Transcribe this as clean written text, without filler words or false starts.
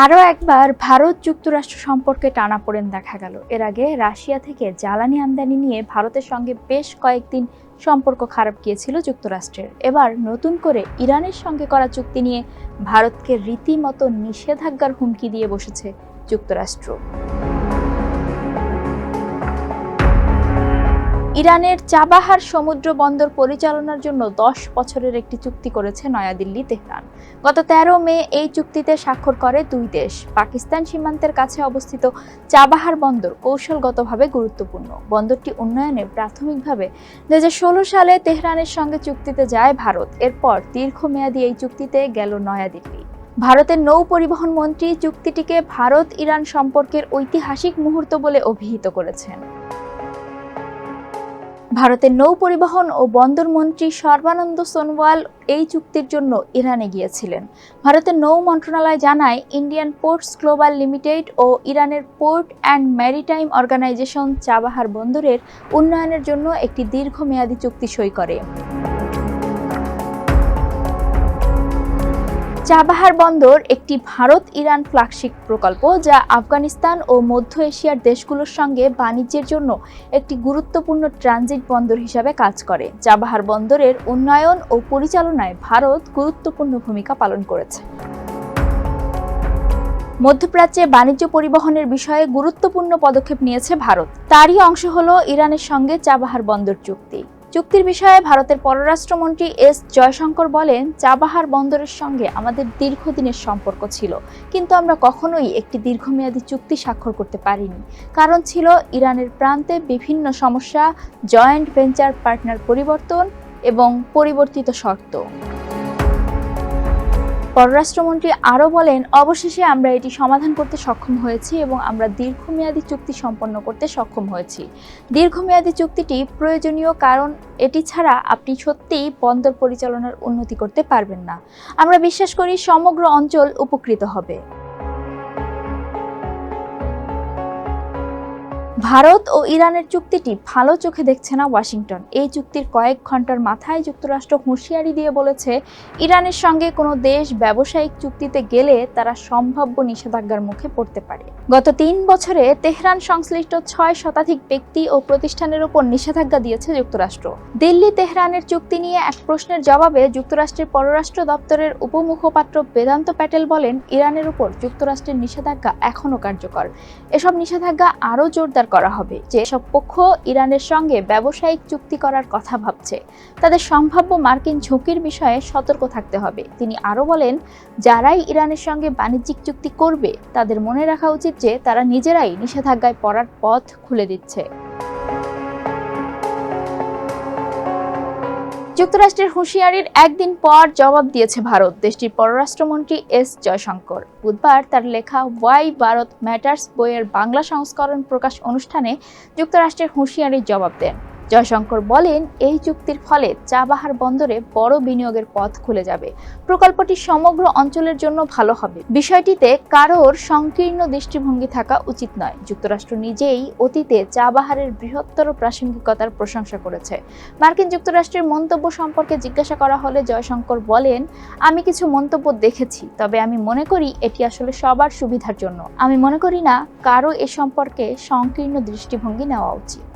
আরও একবার ভারত যুক্তরাষ্ট্র সম্পর্কে টানাপোড়েন দেখা গেল। এর আগে রাশিয়া থেকে জ্বালানি আমদানি নিয়ে ভারতের সঙ্গে বেশ কয়েকদিন সম্পর্ক খারাপ গিয়েছিল যুক্তরাষ্ট্রের। এবার নতুন করে ইরানের সঙ্গে করা চুক্তি নিয়ে ভারতকে রীতিমতো নিষেধাজ্ঞার হুমকি দিয়ে বসেছে যুক্তরাষ্ট্র। ইরানের চাবাহার সমুদ্র বন্দর পরিচালনার জন্য 10 বছরের একটি চুক্তি করেছে নয়াদিল্লি তেহরান। গত 13 মে এই চুক্তিতে স্বাক্ষর করে দুই দেশ। পাকিস্তান সীমান্তের কাছে অবস্থিত চাবাহার বন্দর কৌশলগতভাবে গুরুত্বপূর্ণ। বন্দরটি উন্নয়নে প্রাথমিকভাবে 2016 সালে তেহরানের সঙ্গে চুক্তিতে যায় ভারত। এরপর দীর্ঘমেয়াদী এই চুক্তিতে গেল নয়াদিল্লি। ভারতের নৌ পরিবহন মন্ত্রী চুক্তিটিকে ভারত ইরান সম্পর্কের ঐতিহাসিক মুহূর্ত বলে অভিহিত করেছেন। ভারতের নৌ পরিবহন ও বন্দর মন্ত্রী সর্বানন্দ সোনোয়াল এই চুক্তির জন্য ইরানে গিয়েছিলেন। ভারতের নৌ মন্ত্রণালয় জানায়, ইন্ডিয়ান পোর্টস গ্লোবাল লিমিটেড ও ইরানের port and maritime organization Chabahar বন্দরের উন্নয়নের জন্য একটি দীর্ঘমেয়াদী চুক্তি সই করে। চাবাহার বন্দর একটি ভারত ইরান ফ্ল্যাগশিপ প্রকল্প, যা আফগানিস্তান ও মধ্য এশিয়ার দেশগুলোর সঙ্গে বাণিজ্যের জন্য একটি গুরুত্বপূর্ণ ট্রানজিট বন্দর হিসাবে কাজ করে। চাবাহার বন্দরের উন্নয়ন ও পরিচালনায় ভারত গুরুত্বপূর্ণ ভূমিকা পালন করেছে। মধ্যপ্রাচ্যে বাণিজ্য পরিবহনের বিষয়ে গুরুত্বপূর্ণ পদক্ষেপ নিয়েছে ভারত। তারই অংশ হলো ইরানের সঙ্গে চাবাহার বন্দর চুক্তি। চুক্তির বিষয়ে ভারতের পররাষ্ট্রমন্ত্রী এস জয়শঙ্কর বলেন, চাবাহার বন্দরের সঙ্গে আমাদের দীর্ঘদিনের সম্পর্ক ছিল, কিন্তু আমরা কখনোই একটি দীর্ঘমেয়াদী চুক্তি স্বাক্ষর করতে পারিনি। কারণ ছিল ইরানের প্রান্তে বিভিন্ন সমস্যা, জয়েন্ট ভেঞ্চার পার্টনার পরিবর্তন এবং পরিবর্তিত শর্ত। পররাষ্ট্রমন্ত্রী আরও বলেন, অবশেষে আমরা এটি সমাধান করতে সক্ষম হয়েছি এবং আমরা দীর্ঘমেয়াদী চুক্তি সম্পন্ন করতে সক্ষম হয়েছি। দীর্ঘমেয়াদী চুক্তিটি প্রয়োজনীয়, কারণ এটি ছাড়া আপনি সত্যিই বন্দর পরিচালনার উন্নতি করতে পারবেন না। আমরা বিশ্বাস করি সমগ্র অঞ্চল উপকৃত হবে। ভারত ও ইরানের চুক্তিটি ভালো চোখে দেখছে না ওয়াশিংটন। এই চুক্তির কয়েক ঘন্টার মাথায় যুক্তরাষ্ট্র হুঁশিয়ারি দিয়ে বলেছে, ইরানের সঙ্গে কোনো দেশ ব্যবসায়িক চুক্তিতে গেলে তারা সম্ভাব্য নিষেধাজ্ঞার মুখে পড়তে পারে। গত 3 বছরে তেহরান সংশ্লিষ্ট 6 শতাধিক ব্যক্তি ও প্রতিষ্ঠানের উপর নিষেধাজ্ঞা দিয়েছে যুক্তরাষ্ট্র। দিল্লি তেহরানের চুক্তি নিয়ে এক প্রশ্নের জবাবে যুক্তরাষ্ট্রের পররাষ্ট্র দপ্তরের উপমুখপাত্র বেদান্ত প্যাটেল বলেন, ইরানের উপর যুক্তরাষ্ট্রের নিষেধাজ্ঞা এখনও কার্যকর। এসব নিষেধাজ্ঞা আরও জোরদার করা হবে। যেসব পক্ষ ইরানের সঙ্গে ব্যবসায়িক চুক্তি করার কথা ভাবছে, তাদের সম্ভাব্য মার্কিন ঝুঁকির বিষয়ে সতর্ক থাকতে হবে। তিনি আরও বলেন, যারাই ইরানের সঙ্গে বাণিজ্যিক চুক্তি করবে তাদের মনে রাখা উচিত যে তারা নিজেরাই নিষেধাজ্ঞায় পড়ার পথ খুলে দিচ্ছে। যুক্তরাষ্ট্রের হুঁশিয়ারির একদিন পর জবাব দিয়েছে ভারত। দেশটির পররাষ্ট্রমন্ত্রী এস জয়শঙ্কর বুধবার তার লেখা ওয়াই ভারত ম্যাটার্স বইয়ের বাংলা সংস্করণ প্রকাশ অনুষ্ঠানে যুক্তরাষ্ট্রের হুঁশিয়ারির জবাব দেন। জয়শঙ্কর বলেন, এই চুক্তির ফলে চাবাহার বন্দরে বড় বিনিয়োগের পথ খুলে যাবে। প্রকল্পটি সমগ্র অঞ্চলের জন্য ভালো হবে। বিষয়টিতে কারোর সংকীর্ণ দৃষ্টিভঙ্গি থাকা উচিত নয়। যুক্তরাষ্ট্র নিজেই অতীতে চাবাহারের বৃহত্তর প্রাসঙ্গিকতার প্রশংসা করেছে। মার্কিন যুক্তরাষ্ট্রের মন্তব্য সম্পর্কে জিজ্ঞাসা করা হলে জয়শঙ্কর বলেন, আমি কিছু মন্তব্য দেখেছি, তবে আমি মনে করি এটি আসলে সবার সুবিধার জন্য। আমি মনে করি না কারো এ সম্পর্কে সংকীর্ণ দৃষ্টিভঙ্গি নেওয়া উচিত।